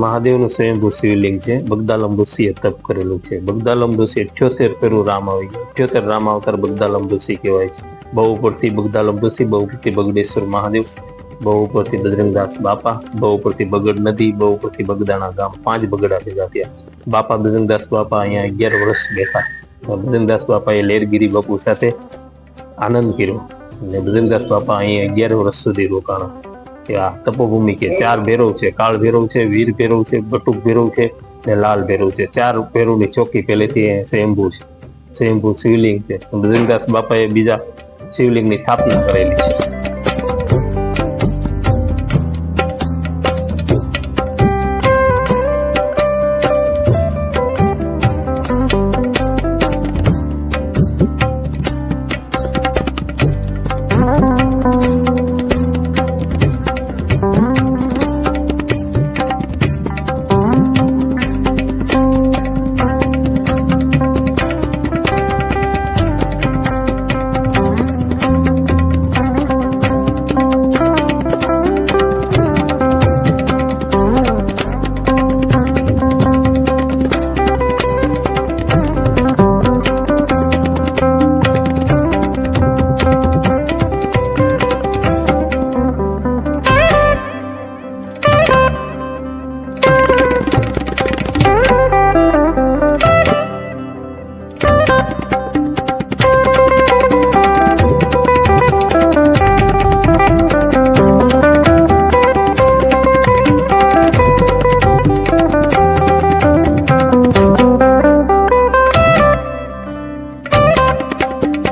મહાદેવનું સ્વયંભૂ શિવલિંગ છે. બગદાલમ ઋષિએ તપ કરેલું છે. બગદાલમ ઋષિ 78 ફેરું રામ આવી ગયું. 78 રામ અવતાર બગદાલમ ઋષિ કહેવાય છે. બહુ ઉપરથી બગદાલમ ઋષિ, બહુ ઉપરથી બગડેશ્વર મહાદેવ, બહુ ઉપરથી બજરંગદાસ બાપા, બહુ ઉપરથી બગડ નદી, બહુ ઉપરથી બગદાણા ગામ, 5 બગડા ભેગા થયા. બાપા બજરંગદાસ બાપા અહીંયા 11 વર્ષ બેઠા. બજરંગદાસ બાપાએ લેરગીરી બાપુ સાથે આનંદ કર્યો અને બજરંગદાસ બાપા અહીંયા 11 વર્ષ સુધી રોકાણા. આ તપોભૂમિ કે 4 ભેરવ છે. કાળ ભેરવ છે, વીર ભેરવ છે, બટુક ભેરવ છે ને લાલ ભેરવ છે. 4 ભેરવની ચોકી પહેલેથી સ્વયંભૂ છે. સ્વયંભૂ શિવલિંગ છે. બજરંગદાસ બાપાએ બીજા શિવલિંગની સ્થાપના કરેલી છે.